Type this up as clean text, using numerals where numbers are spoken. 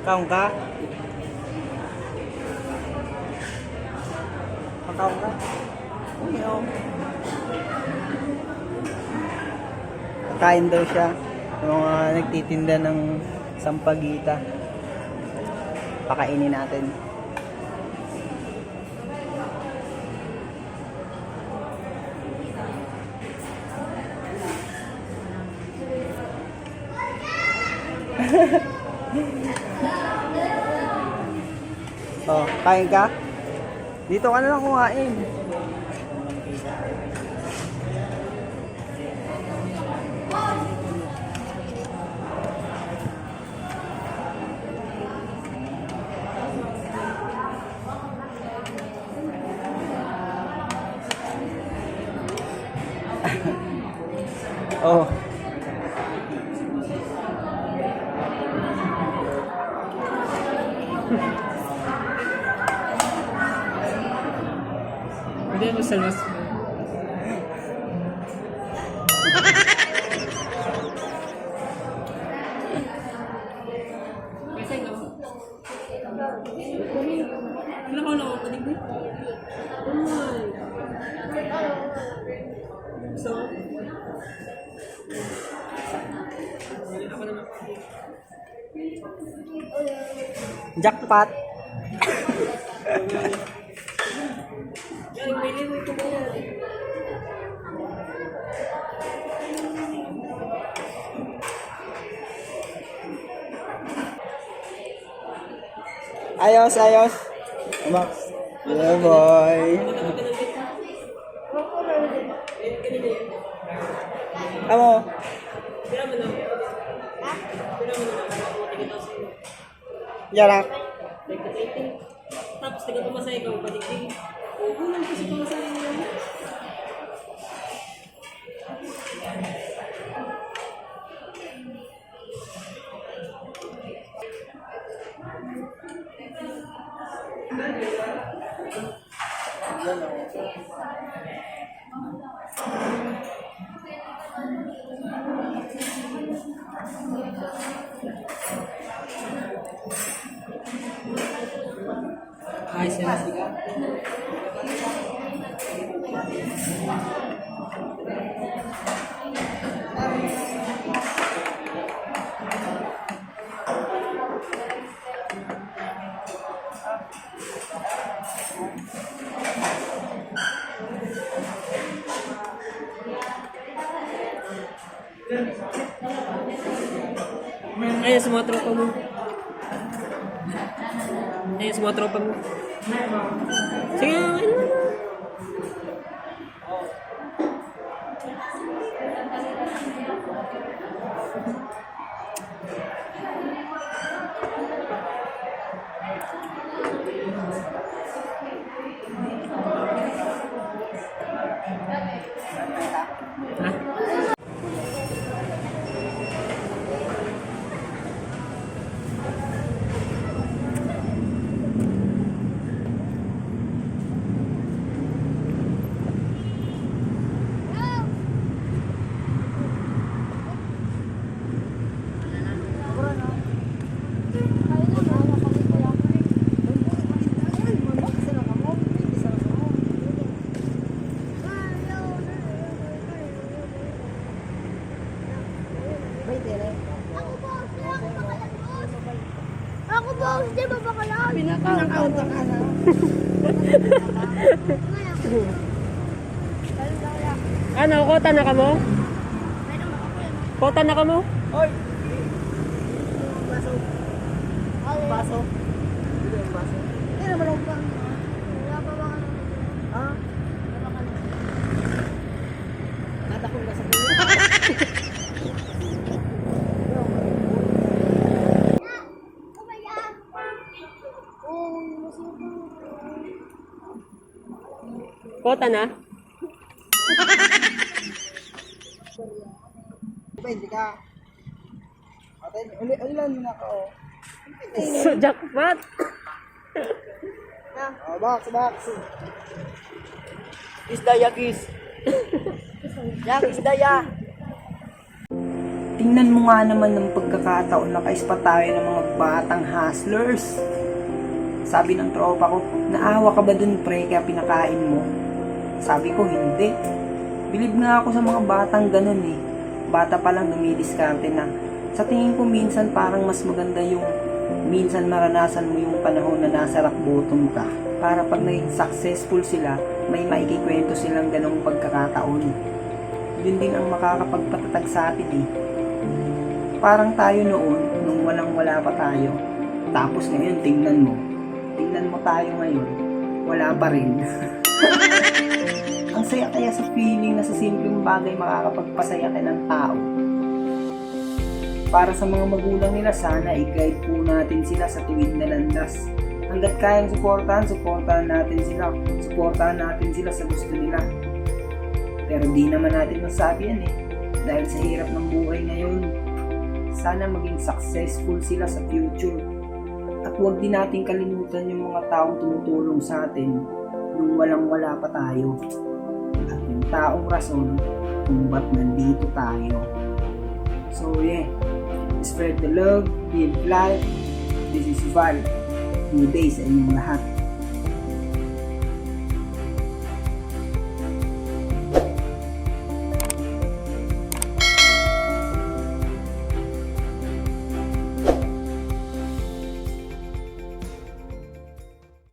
Kaon ka? Makaon ka? Uy, oh. Kain daw siya. Yung mga nagtitinda ng sampagita. Pakainin natin. Oh, kain ka? Dito ka na lang kumain. Oh. Hindi mo sa last mo. Ano ko na ako paligid? So, ako naman. Jackpot. Yan, may liwi ko mo yan. Ayos, ayos. Max. Yeah, boy. Amo. Tira mo na. Yarak. Tapos taga pumasay ka, paligid. Kulang kasi pumasay mo. Ay, seriously ka? Ayan sa mga tropa mo. Ayan sa mga tropa mo. Sige, ano na. Ha? Ako boss, di ba bakalan? Pinakaon ka na. Ano, kota na ka mo? Kota na ka mo? Oy. Baso. Baso. Dito yung baso. Hindi naman ako pa. Wala pa ba ka naman? Ha? Wala ka naman. Natakong ka sa bulo. Kota na? Hindi ka. Ate, ulilan mo na ako. So, jackpot! Oh, box, box. Isdaya, kiss. Yak, isdaya. Tingnan mo nga naman ng pagkakataon na kaispa tayo ng mga batang hustlers. Sabi ng tropa ko, naawa ka ba dun pre kaya pinakain mo? Sabi ko, hindi. Bilib nga ako sa mga batang ganun eh. Bata pa lang dumidiskarte na. Sa tingin ko minsan parang mas maganda yung minsan maranasan mo yung panahon na nasa rock bottom ka. Para pag naging successful sila, may maikikwento silang ganong pagkakataon. Yun din ang makakapagpatatag sa atin eh. Parang tayo noon, nung walang-wala pa tayo. Tapos ngayon, tingnan mo tayo ngayon, wala pa rin. Ang saya kaya sa feeling na sa simpleng bagay makakapagpasaya ka ng tao. Para sa mga magulang nila, sana i-guide po natin sila sa tuwid na landas. Hanggat kayang suportahan natin sila. Suportahan natin sila sa gusto nila. Pero di naman natin masabi yan eh. Dahil sa hirap ng buhay ngayon, sana maging successful sila sa future. At huwag din natin kalimutan yung mga taong tumutulong sa atin nung walang-wala pa tayo. At yung taong rason kung ba't nandito tayo. So yeah, spread the love, live life. This is Val. New day sa inyong lahat.